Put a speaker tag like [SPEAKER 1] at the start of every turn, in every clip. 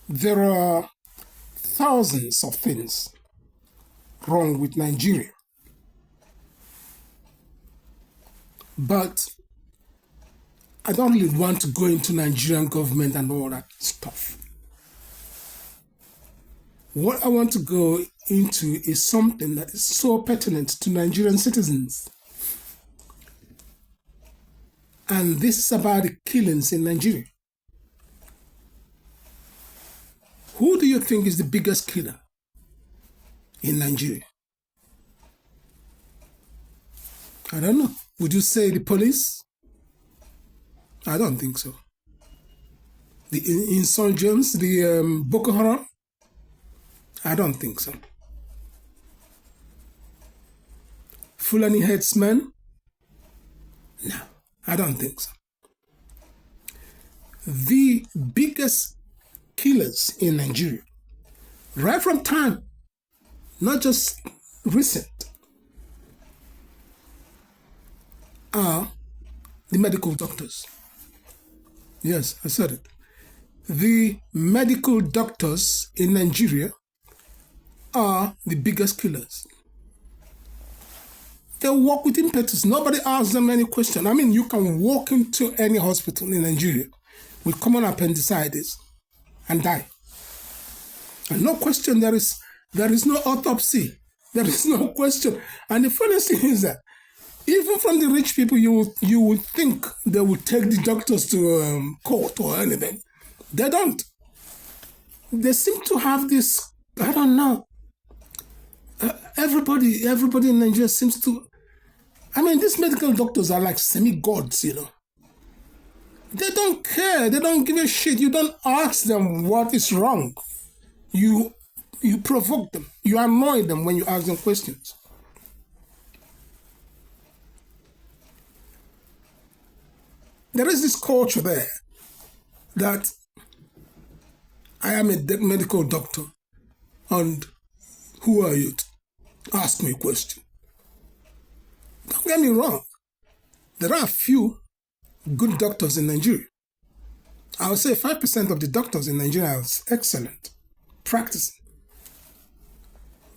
[SPEAKER 1] There are thousands of things wrong with Nigeria, but I don't really want to go into Nigerian government and all that stuff. What I want to go into is something that is so pertinent to Nigerian citizens. And this is about the killings in Nigeria. Who do you think is the biggest killer in Nigeria? I don't know. Would you say the police? I don't think so. The insurgents, the Boko Haram? I don't think so. Fulani headsmen? No, I don't think so. The biggest killers in Nigeria, right from time, not just recent, are the medical doctors. Yes, I said it. The medical doctors in Nigeria are the biggest killers. They work with impetus. Nobody asks them any question. I mean, you can walk into any hospital in Nigeria with common appendicitis and die. And no question, there is no autopsy. There is no question. And the funniest thing is that even from the rich people, you would think they would take the doctors to court or anything. They don't. They seem to have this, I don't know. Everybody in Nigeria seems to, I mean, these medical doctors are like semi-gods, you know. They don't care. They don't give a shit. You don't ask them what is wrong. You provoke them. You annoy them when you ask them questions. There is this culture there that I am a medical doctor and who are you to ask me a question? Don't get me wrong. There are a few good doctors in Nigeria. I would say 5% of the doctors in Nigeria are excellent, practicing.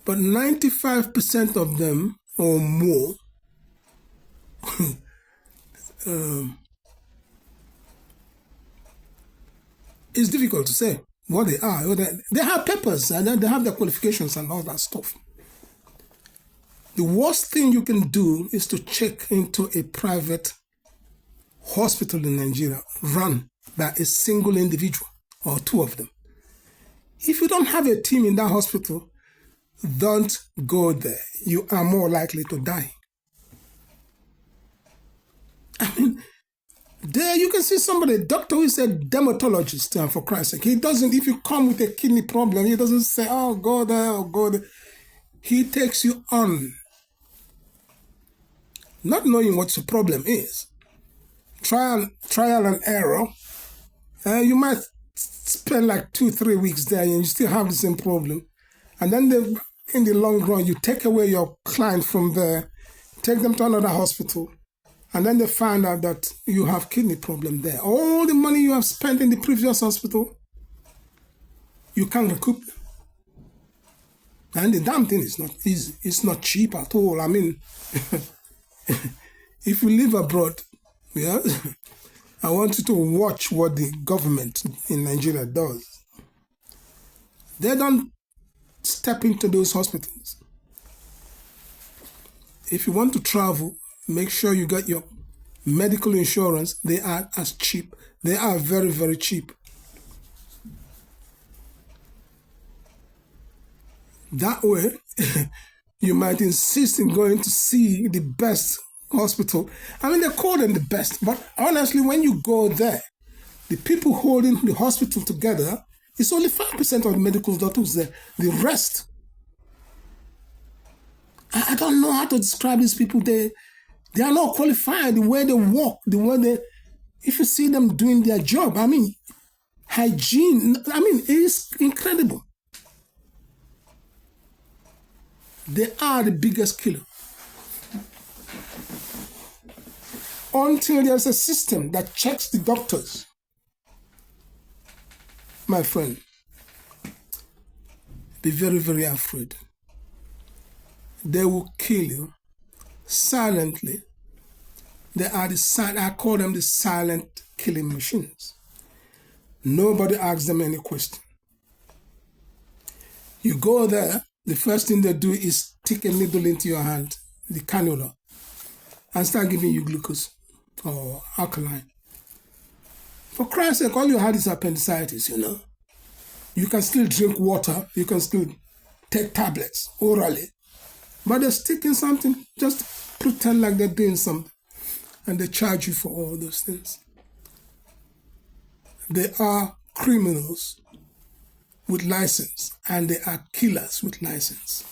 [SPEAKER 1] But 95% of them or more it's difficult to say what they are. They have papers and they have their qualifications and all that stuff. The worst thing you can do is to check into a private hospital in Nigeria run by a single individual or two of them. If you don't have a team in that hospital, don't go there. You are more likely to die. I mean, there you can see somebody, a doctor who is a dermatologist, for Christ's sake. He doesn't, if you come with a kidney problem, he doesn't say, oh, go there, or go there. He takes you on, not knowing what your problem is. Trial and error. You might spend like 2-3 weeks there and you still have the same problem. And then in the long run, you take away your client from there, take them to another hospital, and then they find out that you have kidney problem there. All the money you have spent in the previous hospital, you can't recoup. And the damn thing is not easy. It's not cheap at all. I mean, if you live abroad, yeah, I want you to watch what the government in Nigeria does. They don't step into those hospitals. If you want to travel, make sure you get your medical insurance. They are as cheap. They are very, very cheap. That way, you might insist in going to see the best hospital. I mean, they call them the best, but honestly, when you go there, the people holding the hospital together, it's only 5% of the medical doctors there. The rest, I don't know how to describe these people. They are not qualified. The way they walk, the way they, if you see them doing their job, I mean, hygiene, I mean, it is incredible. They are the biggest killer. Until there's a system that checks the doctors, my friend, be very, very afraid. They will kill you silently. They are I call them the silent killing machines. Nobody asks them any question. You go there, the first thing they do is stick a needle into your hand, the cannula, and start giving you glucose or alkaline. For Christ's sake, all you had is appendicitis, You can still drink water, you can still take tablets orally, but they're sticking something, just pretend like they're doing something, and they charge you for all those things. They are criminals with license, and they are killers with license.